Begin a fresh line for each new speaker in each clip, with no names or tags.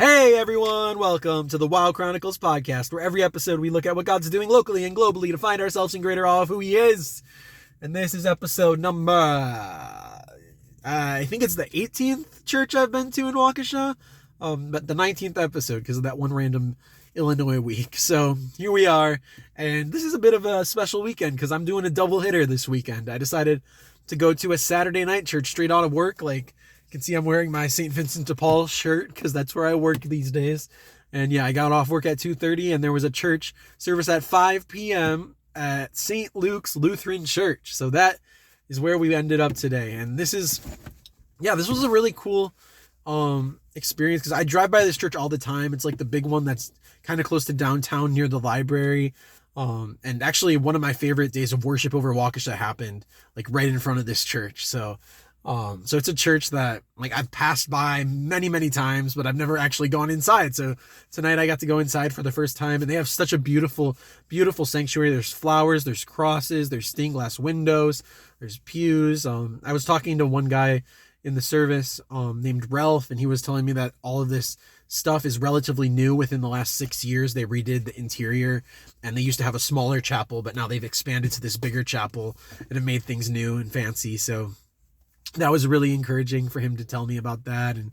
Hey everyone, welcome to the WoW Chronicles podcast, where every episode we look at what God's doing locally and globally to find ourselves in greater awe of who He is. And this is episode number, I think it's the 18th church I've been to in Waukesha, but the 19th episode because of that one random Illinois week. So here we are, and this is a bit of a special weekend because I'm doing a double hitter this weekend. I decided to go to a Saturday night church straight out of work. Like, you can see I'm wearing my St. Vincent de Paul shirt because that's where I work these days. And yeah, I got off work at 2:30 and there was a church service at 5 p.m. at St. Luke's Lutheran Church. So that is where we ended up today. And this was a really cool experience because I drive by this church all the time. It's like the big one that's kind of close to downtown near the library. And actually one of my favorite days of worship over Waukesha happened like right in front of this church. So it's a church that like I've passed by many, many times, but I've never actually gone inside. So tonight I got to go inside for the first time, and they have such a beautiful, beautiful sanctuary. There's flowers, there's crosses, there's stained glass windows, there's pews. I was talking to one guy in the service, named Ralph, and he was telling me that all of this stuff is relatively new. Within the last 6 years, they redid the interior, and they used to have a smaller chapel, but now they've expanded to this bigger chapel and have made things new and fancy. So that was really encouraging for him to tell me about that. And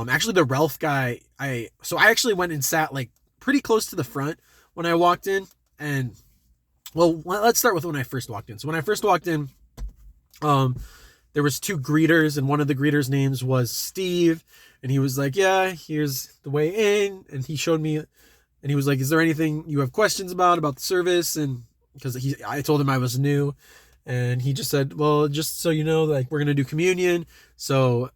actually the Ralph guy, I actually went and sat like pretty close to the front when I walked in. And well, let's start with when I first walked in. So when I first walked in, there was two greeters, and one of the greeters' names was Steve, and he was like, yeah, here's the way in. And he showed me, and he was like, is there anything you have questions about the service? And because I told him I was new. And he just said, well, just so you know, like, we're going to do communion. So,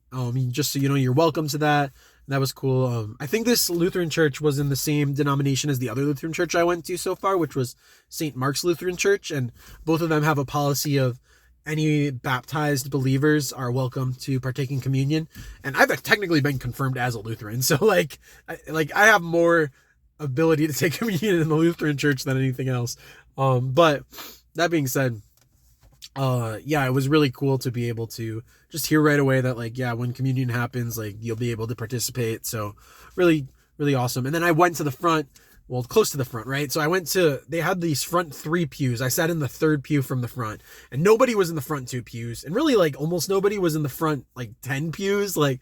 just so you know, you're welcome to that. And that was cool. I think this Lutheran church was in the same denomination as the other Lutheran church I went to so far, which was St. Mark's Lutheran Church. And both of them have a policy of any baptized believers are welcome to partake in communion. And I've technically been confirmed as a Lutheran. So I have more ability to take communion in the Lutheran church than anything else. But that being said, it was really cool to be able to just hear right away that like, yeah, when communion happens, like you'll be able to participate. So really, really awesome. And then I went to the front, well, close to the front, right? So they had these front 3 pews. I sat in the third pew from the front, and nobody was in the front 2 pews. And really like almost nobody was in the front, like 10 pews. Like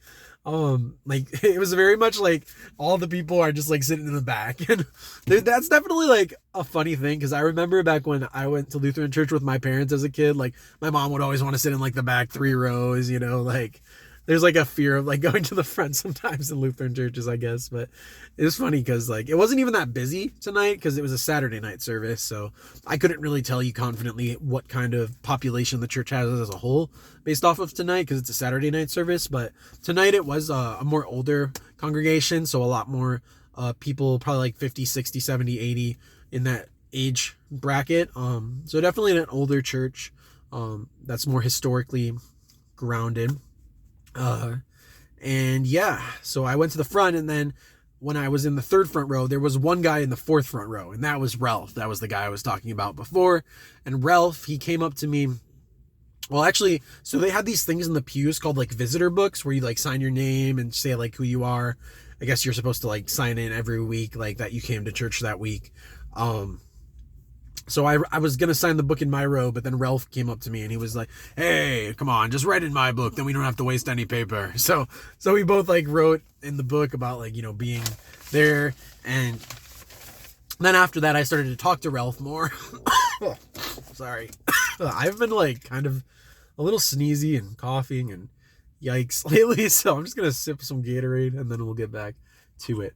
it was very much like all the people are just like sitting in the back. And that's definitely like a funny thing, because I remember back when I went to Lutheran church with my parents as a kid, like my mom would always want to sit in like the back 3 rows, you know, like there's like a fear of like going to the front sometimes in Lutheran churches, I guess. But it was funny because like it wasn't even that busy tonight because it was a Saturday night service. So I couldn't really tell you confidently what kind of population the church has as a whole based off of tonight because it's a Saturday night service. But tonight it was a more older congregation. So a lot more people, probably like 50, 60, 70, 80 in that age bracket. So definitely an older church that's more historically grounded. So I went to the front, and then when I was in the third front row, there was one guy in the fourth front row, and that was Ralph. That was the guy I was talking about before. And Ralph, he came up to me. Well, actually, so they had these things in the pews called like visitor books where you like sign your name and say like who you are. I guess you're supposed to like sign in every week, like that you came to church that week. So I was going to sign the book in my row, but then Ralph came up to me and he was like, hey, come on, just write in my book. Then we don't have to waste any paper. So we both like wrote in the book about like, you know, being there. And then after that, I started to talk to Ralph more. Sorry. I've been like kind of a little sneezy and coughing and yikes lately. So I'm just going to sip some Gatorade and then we'll get back to it.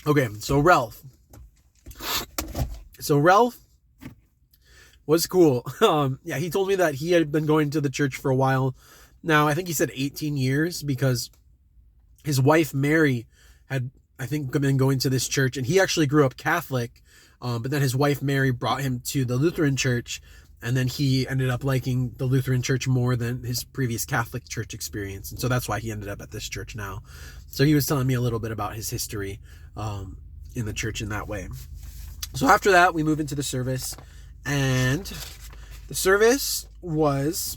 Okay. So Ralph was cool. He told me that he had been going to the church for a while. Now, I think he said 18 years because his wife, Mary, had, I think, been going to this church, and he actually grew up Catholic. But then his wife, Mary, brought him to the Lutheran church, and then he ended up liking the Lutheran church more than his previous Catholic church experience. And so that's why he ended up at this church now. So he was telling me a little bit about his history, in the church in that way. So after that, we move into the service, and the service was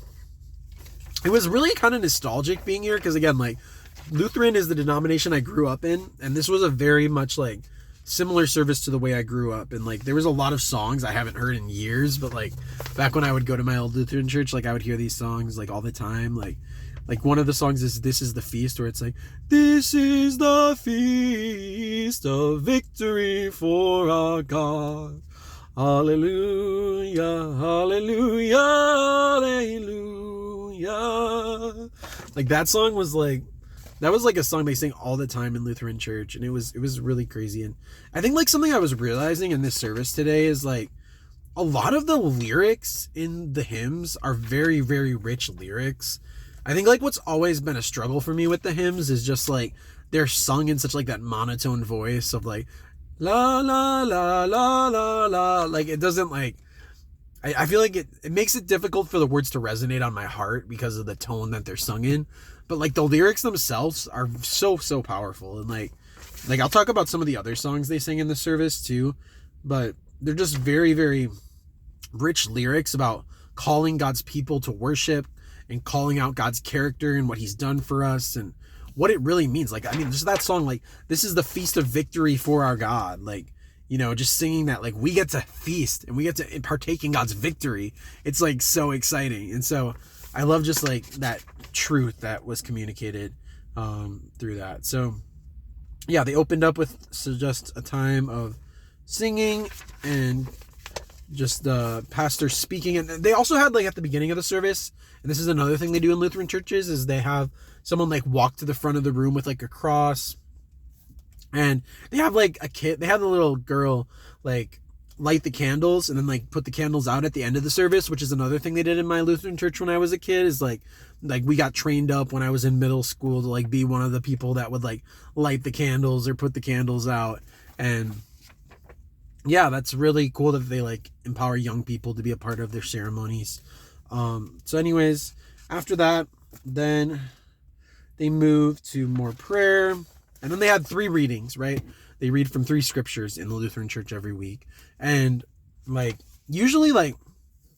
really kind of nostalgic being here. Cause again, like Lutheran is the denomination I grew up in, and this was a very much like similar service to the way I grew up. And like there was a lot of songs I haven't heard in years, but like back when I would go to my old Lutheran church, like I would hear these songs like all the time. Like one of the songs is "This is the Feast," where it's like, "This is the feast of victory for our God. Hallelujah, hallelujah, hallelujah." Like that song was like, that was like a song they sing all the time in Lutheran church, and it was really crazy. And I think like something I was realizing in this service today is like a lot of the lyrics in the hymns are very, very rich lyrics. I think like what's always been a struggle for me with the hymns is just like they're sung in such like that monotone voice of like la la la la la la. Like it doesn't like, I feel like it makes it difficult for the words to resonate on my heart because of the tone that they're sung in. But like the lyrics themselves are so powerful. And like I'll talk about some of the other songs they sing in the service too, but they're just very, very rich lyrics about calling God's people to worship and calling out God's character and what he's done for us and what it really means. Like, I mean, just that song, like, this is the feast of victory for our God. Like, you know, just singing that, like, we get to feast and we get to partake in God's victory. It's like so exciting. And so I love just like that truth that was communicated through that. So yeah, they opened up with just a time of singing and just the pastor speaking. And they also had like at the beginning of the service, and this is another thing they do in Lutheran churches, is they have someone like walk to the front of the room with like a cross, and they have like a kid, they have the little girl like light the candles and then like put the candles out at the end of the service, which is another thing they did in my Lutheran church when I was a kid. Is like we got trained up when I was in middle school to like be one of the people that would like light the candles or put the candles out. And yeah, that's really cool that they like empower young people to be a part of their ceremonies. So anyways, after that, then they moved to more prayer, and then they had 3 readings, right? They read from 3 scriptures in the Lutheran church every week. And like, usually like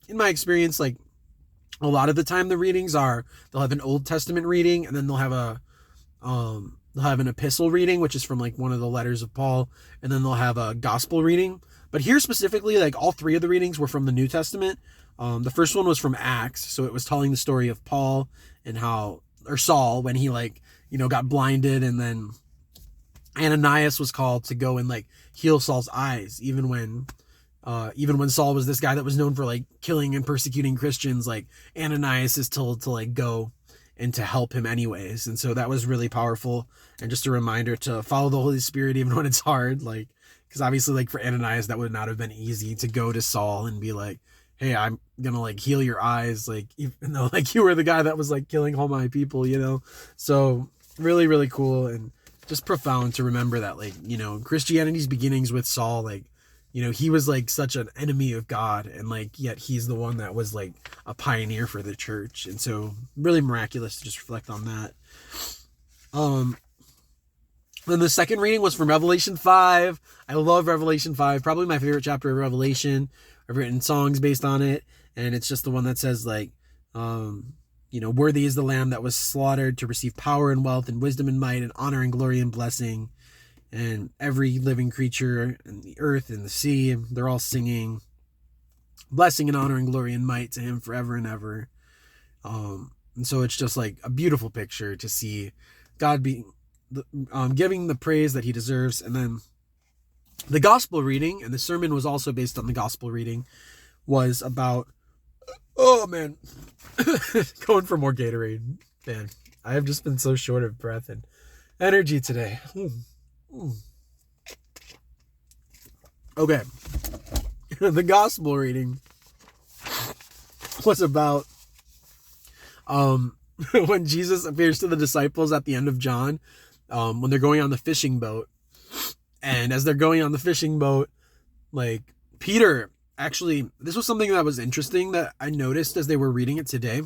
in my experience, like a lot of the time the readings are, they'll have an Old Testament reading, and then they'll have an epistle reading, which is from like one of the letters of Paul, and then they'll have a gospel reading. But here specifically, like all 3 of the readings were from the New Testament. The first one was from Acts, so it was telling the story of Paul and Saul, when he like, you know, got blinded, and then Ananias was called to go and like heal Saul's eyes, even when Saul was this guy that was known for like killing and persecuting Christians. Like Ananias is told to like go and to help him anyways. And so that was really powerful, and just a reminder to follow the Holy Spirit even when it's hard, like, because obviously like for Ananias that would not have been easy to go to Saul and be like, hey, I'm gonna like heal your eyes, like even though like you were the guy that was like killing all my people, you know. So really, really cool, and just profound to remember that, like, you know, Christianity's beginnings with Saul, like, you know, he was like such an enemy of God, and like yet he's the one that was like a pioneer for the church. And so really miraculous to just reflect on that. Then the second reading was from Revelation 5. I love Revelation 5, probably my favorite chapter of Revelation. I've written songs based on it, and it's just the one that says like, you know, worthy is the Lamb that was slaughtered to receive power and wealth and wisdom and might and honor and glory and blessing. And every living creature in the earth and the sea, they're all singing blessing and honor and glory and might to him forever and ever. And so it's just like a beautiful picture to see God giving the praise that he deserves. And then the gospel reading, and the sermon was also based on the gospel reading, was about, oh man, going for more Gatorade. Man, I have just been so short of breath and energy today. Okay. The gospel reading was about when Jesus appears to the disciples at the end of John, when they're going on the fishing boat. And as they're going on the fishing boat, like Peter, actually, this was something that was interesting that I noticed as they were reading it today,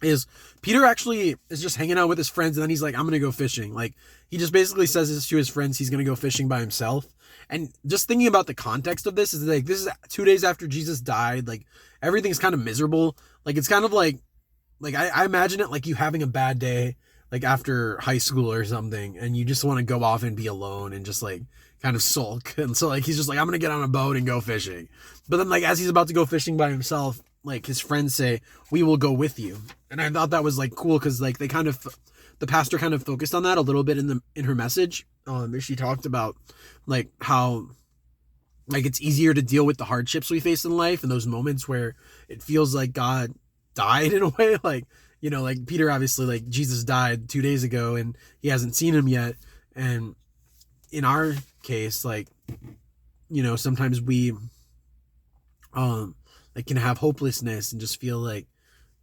is Peter actually is just hanging out with his friends, and then he's like, I'm going to go fishing. Like, he just basically says this to his friends, he's going to go fishing by himself. And just thinking about the context of this is like, this is 2 days after Jesus died. Like, everything's kind of miserable. Like, it's kind of like I imagine it like you having a bad day like after high school or something, and you just want to go off and be alone and just like kind of sulk. And so like he's just like, I'm gonna get on a boat and go fishing. But then like as he's about to go fishing by himself, like his friends say, we will go with you. And I thought that was like cool because like the pastor kind of focused on that a little bit in her message. She talked about like how like it's easier to deal with the hardships we face in life and those moments where it feels like God died in a way. Like, you know, like Peter, obviously, like Jesus died 2 days ago and he hasn't seen him yet. And in our case, like, you know, sometimes we like can have hopelessness and just feel like,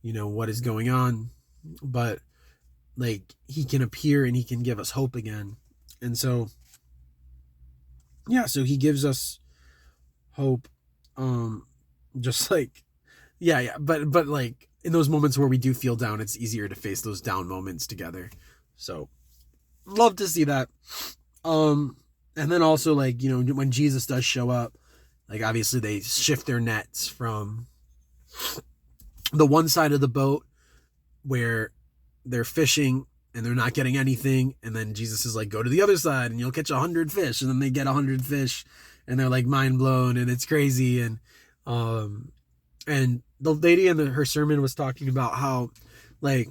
you know, what is going on. But like he can appear and he can give us hope again. And so yeah, so he gives us hope. Just like but like in those moments where we do feel down, it's easier to face those down moments together. So love to see that. And then also like, you know, when Jesus does show up, like obviously they shift their nets from the one side of the boat where they're fishing and they're not getting anything, and then Jesus is like, go to the other side and you'll catch 100 fish. And then they get 100 fish and they're like mind blown and it's crazy. And the lady in her sermon was talking about how, like,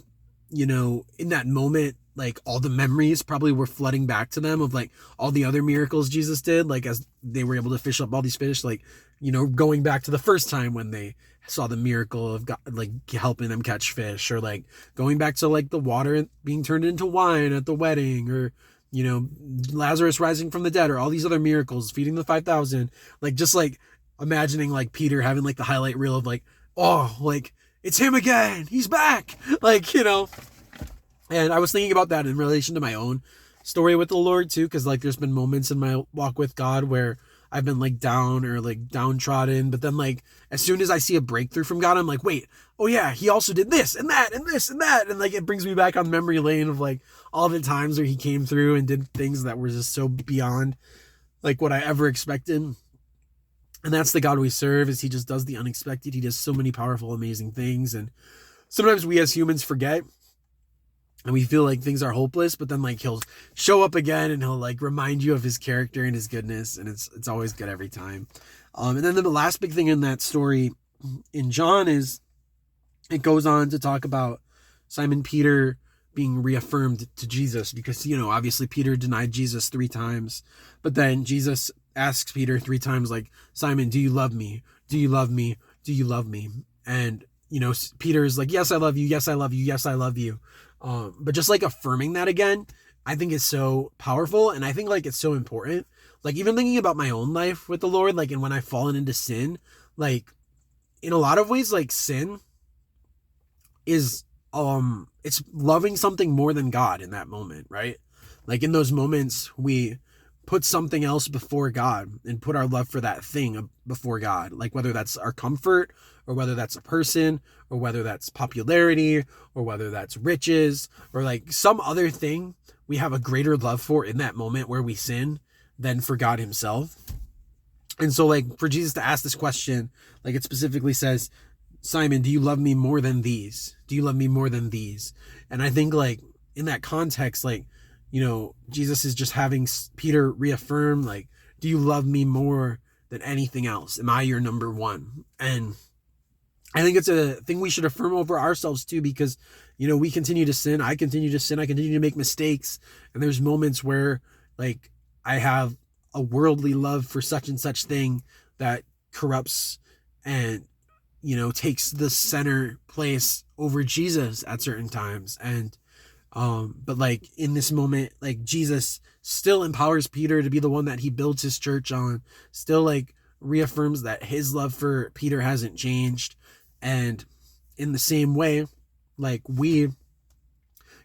you know, in that moment, like all the memories probably were flooding back to them of like all the other miracles Jesus did, like as they were able to fish up all these fish, like, you know, going back to the first time when they saw the miracle of God, like helping them catch fish, or like going back to like the water being turned into wine at the wedding, or, you know, Lazarus rising from the dead, or all these other miracles, feeding the 5,000, like just like imagining like Peter having like the highlight reel of like, oh, like it's him again, he's back, like, you know. And I was thinking about that in relation to my own story with the Lord too, because like there's been moments in my walk with God where I've been like down or like downtrodden, but then like as soon as I see a breakthrough from God, I'm like, wait, oh yeah, he also did this and that and this and that, and like it brings me back on memory lane of like all the times where he came through and did things that were just so beyond like what I ever expected. And that's the God we serve, is he just does the unexpected. He does so many powerful, amazing things, and sometimes we as humans forget and we feel like things are hopeless, but then like he'll show up again and he'll like remind you of his character and his goodness, and it's always good every time. And then the last big thing in that story in John is it goes on to talk about Simon Peter being reaffirmed to Jesus, because, you know, obviously Peter denied Jesus 3 times, but then Jesus asks Peter 3 times, like, Simon, do you love me? Do you love me? Do you love me? And, you know, Peter is like, yes, I love you. Yes, I love you. Yes, I love you. But just like affirming that again, I think is so powerful. And I think like it's so important. Like even thinking about my own life with the Lord, like, and when I've fallen into sin, like in a lot of ways, like sin is, it's loving something more than God in that moment, right? Like in those moments, we put something else before God and put our love for that thing before God, like whether that's our comfort, or whether that's a person, or whether that's popularity, or whether that's riches, or like some other thing we have a greater love for in that moment where we sin than for God himself. And so like for Jesus to ask this question, like it specifically says, Simon, do you love me more than these? Do you love me more than these? And I think like in that context, like, you know, Jesus is just having Peter reaffirm, like, do you love me more than anything else? Am I your number one? And I think it's a thing we should affirm over ourselves too, because, you know, we continue to sin. I continue to sin. I continue to make mistakes. And there's moments where like I have a worldly love for such and such thing that corrupts and, you know, takes the center place over Jesus at certain times. And but like in this moment, like Jesus still empowers Peter to be the one that he builds his church on, still like reaffirms that his love for Peter hasn't changed. And in the same way, like we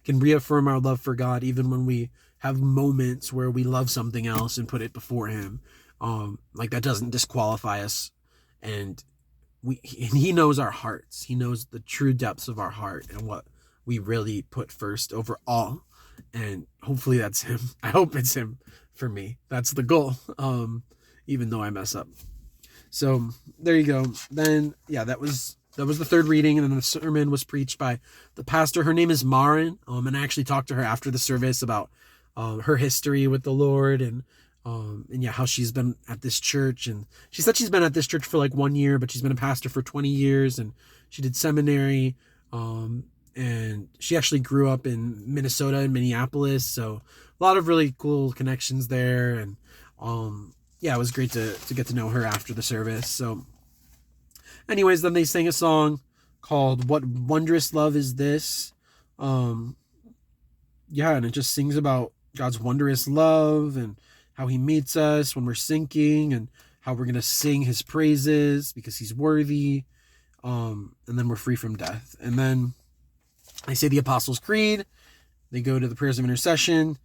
can reaffirm our love for God even when we have moments where we love something else and put it before him. Like that doesn't disqualify us. And he knows our hearts. He knows the true depths of our heart and what we really put first over all. And hopefully that's him. I hope it's him for me. That's the goal. Even though I mess up. So there you go. Then, yeah, that was that was the third reading, and then the sermon was preached by the pastor. Her name is Marin, and I actually talked to her after the service about her history with the Lord, and yeah, how she's been at this church. And she said she's been at this church for like 1 year, but she's been a pastor for 20 years, and she did seminary, and she actually grew up in Minnesota and Minneapolis, so a lot of really cool connections there. And yeah, it was great to get to know her after the service. So anyways, then they sang a song called "What Wondrous Love Is This." Yeah, and it just sings about God's wondrous love and how he meets us when we're sinking, and how we're going to sing his praises because he's worthy. And then we're free from death. And then they say the Apostles' Creed. They go to the prayers of intercession.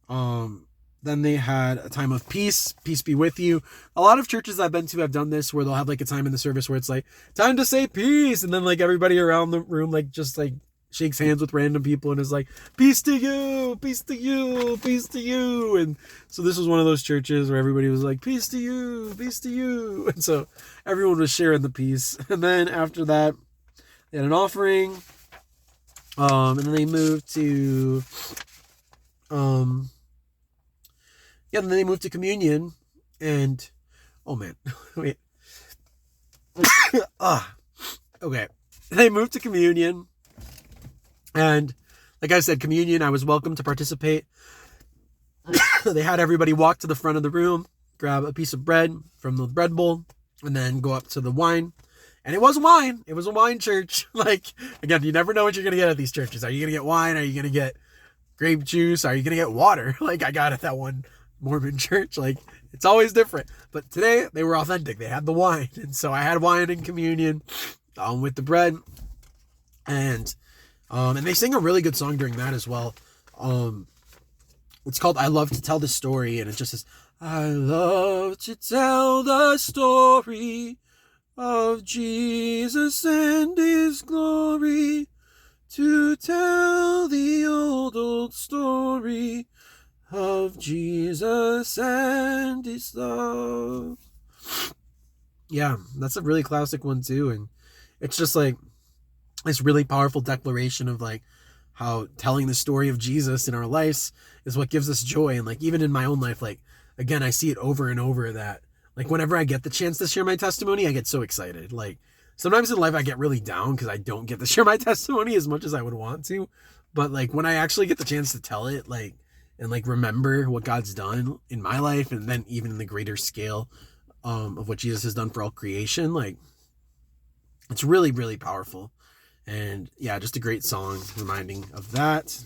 Then they had a time of peace. Peace be with you. A lot of churches I've been to have done this, where they'll have like a time in the service where it's like, time to say peace. And then like everybody around the room, like just like shakes hands with random people and is like, peace to you, peace to you, peace to you. And so this was one of those churches where everybody was like, peace to you, peace to you. And so everyone was sharing the peace. And then after that, they had an offering. And then they moved to, then they moved to communion. And, oh man, wait. Okay. They moved to communion. And like I said, communion, I was welcome to participate. They had everybody walk to the front of the room, grab a piece of bread from the bread bowl, and then go up to the wine. And it was wine. It was a wine church. Like, again, you never know what you're going to get at these churches. Are you going to get wine? Are you going to get grape juice? Are you going to get water? Like I got at that one Mormon church. Like, it's always different. But today, they were authentic. They had the wine. And so I had wine in communion with the bread. And they sing a really good song during that as well. It's called I Love to Tell the Story. And it just says, I love to tell the story of Jesus and his glory, to tell the old story of Jesus and his love. Yeah, that's a really classic one too. And it's just like this really powerful declaration of like how telling the story of Jesus in our lives is what gives us joy. And like, even in my own life, like, again, I see it over and over that like whenever I get the chance to share my testimony, I get so excited. Like sometimes in life I get really down because I don't get to share my testimony as much as I would want to. But like when I actually get the chance to tell it, like, and like remember what God's done in my life, and then even in the greater scale of what Jesus has done for all creation, like it's really, really powerful. And yeah, just a great song reminding of that.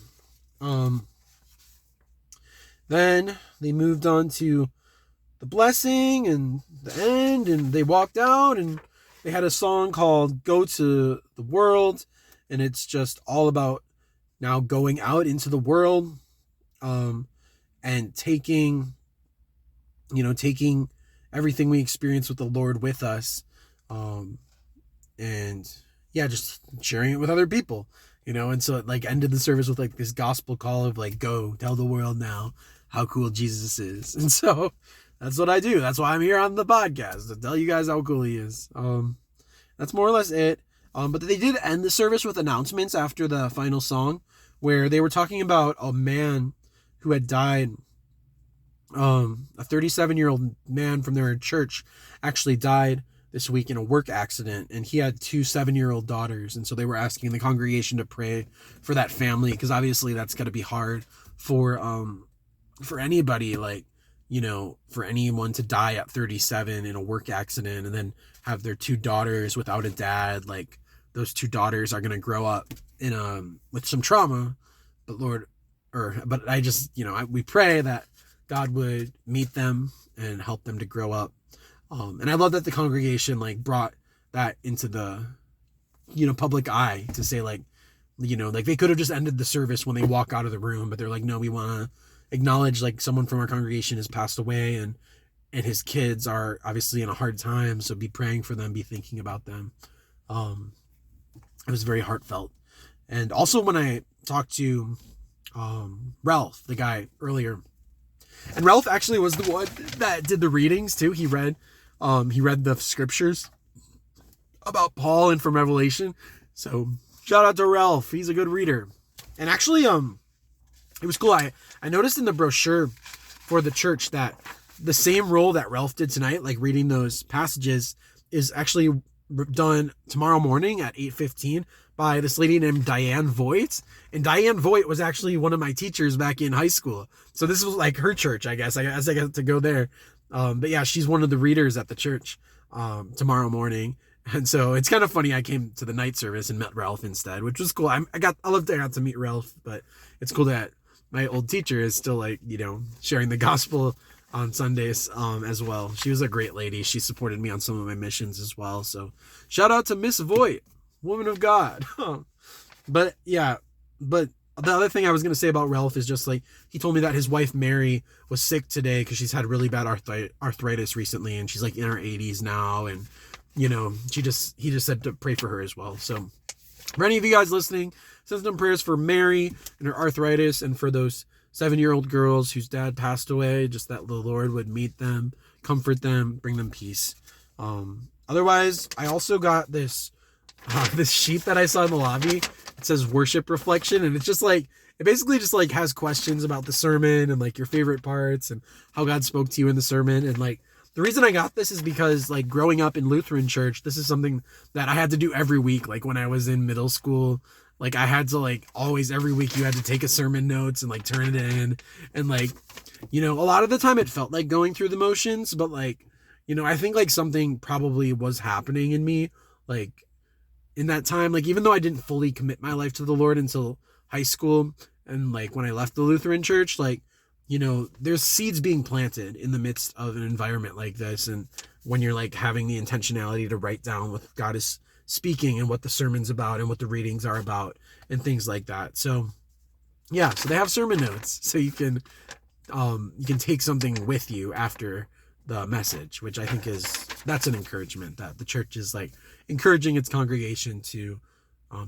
Then they moved on to the blessing and the end, and they walked out, and they had a song called Go to the World, and it's just all about now going out into the world, and taking everything we experience with the Lord with us, and yeah, just sharing it with other people, and so it like ended the service with like this gospel call of like, go tell the world now how cool Jesus is. And so that's what I do. That's why I'm here on the podcast, to tell you guys how cool he is. That's more or less it. But they did end the service with announcements after the final song, where they were talking about a man who had died. A 37-year-old man from their church actually died this week in a work accident, and he had 2 7-year-old daughters. And so they were asking the congregation to pray for that family, because obviously that's got to be hard for anybody, like, for anyone to die at 37 in a work accident and then have their 2 daughters without a dad. Like, those 2 daughters are going to grow up with some trauma, but I just, we pray that God would meet them and help them to grow up. And I love that the congregation like brought that into the, public eye to say like, like they could have just ended the service when they walk out of the room, but they're like, no, we want to acknowledge like someone from our congregation has passed away, and his kids are obviously in a hard time. So be praying for them, be thinking about them. It was very heartfelt. And also when I talked to, Ralph, the guy earlier, and Ralph actually was the one that did the readings too. He read the scriptures about Paul and from Revelation. So shout out to Ralph. He's a good reader. And actually, it was cool. I noticed in the brochure for the church that the same role that Ralph did tonight, like reading those passages, is actually done tomorrow morning at 8:15 by this lady named Diane Voigt. And Diane Voigt was actually one of my teachers back in high school. So this was like her church, I guess. I got to go there. But yeah, she's one of the readers at the church tomorrow morning. And so it's kind of funny. I came to the night service and met Ralph instead, which was cool. I loved that I got to meet Ralph, but it's cool that my old teacher is still like, sharing the gospel on Sundays as well. She was a great lady. She supported me on some of my missions as well. So shout out to Miss Voigt, woman of God. But the other thing I was going to say about Ralph is just like, he told me that his wife Mary was sick today because she's had really bad arthritis recently, and she's like in her 80s now, and he just said to pray for her as well. So for any of you guys listening, send some prayers for Mary and her arthritis, and for those 7-year-old girls whose dad passed away, just that the Lord would meet them, comfort them, bring them peace. Otherwise, I also got this sheet that I saw in the lobby. It says worship reflection, and it's just like, it basically just like has questions about the sermon and like your favorite parts and how God spoke to you in the sermon. And like, the reason I got this is because like growing up in Lutheran church, this is something that I had to do every week. Like when I was in middle school, like I had to like always every week you had to take a sermon notes and like turn it in. And like, a lot of the time it felt like going through the motions, but like, I think like something probably was happening in me, like in that time, like even though I didn't fully commit my life to the Lord until high school, and like when I left the Lutheran church, like, there's seeds being planted in the midst of an environment like this. And when you're like having the intentionality to write down what God is speaking and what the sermon's about and what the readings are about and things like that. So yeah, so they have sermon notes, so you can take something with you after the message, which I think that's an encouragement, that the church is like encouraging its congregation to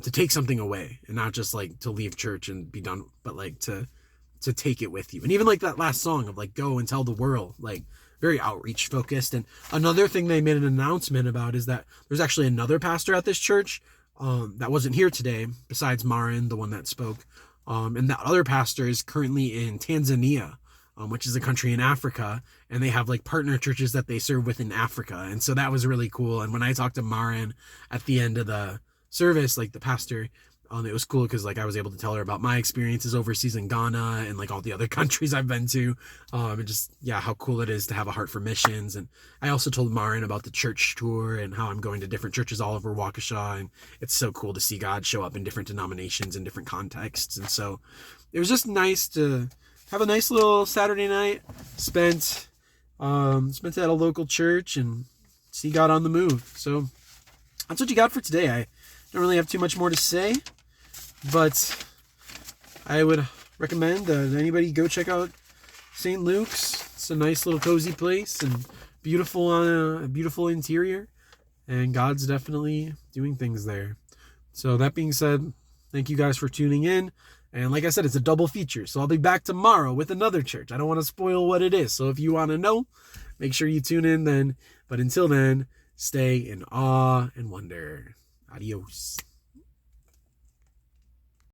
take something away, and not just like to leave church and be done, but like to take it with you. And even like that last song of like, go and tell the world, like very outreach focused. And another thing they made an announcement about is that there's actually another pastor at this church that wasn't here today, besides Marin, the one that spoke. And that other pastor is currently in Tanzania, which is a country in Africa, and they have like partner churches that they serve with in Africa. And so that was really cool. And when I talked to Marin at the end of the service, like the pastor, it was cool because like I was able to tell her about my experiences overseas in Ghana and like all the other countries I've been to, and just how cool it is to have a heart for missions. And I also told Marin about the church tour and how I'm going to different churches all over Waukesha, and it's so cool to see God show up in different denominations and different contexts. And so it was just nice to have a nice little Saturday night spent at a local church and see God on the move. So that's what you got for today. I don't really have too much more to say, but I would recommend that anybody go check out St. Luke's. It's a nice little cozy place and beautiful interior, and God's definitely doing things there. So that being said, thank you guys for tuning in. And like I said, it's a double feature, so I'll be back tomorrow with another church. I don't want to spoil what it is, so if you want to know, make sure you tune in then. But until then, stay in awe and wonder. Adios.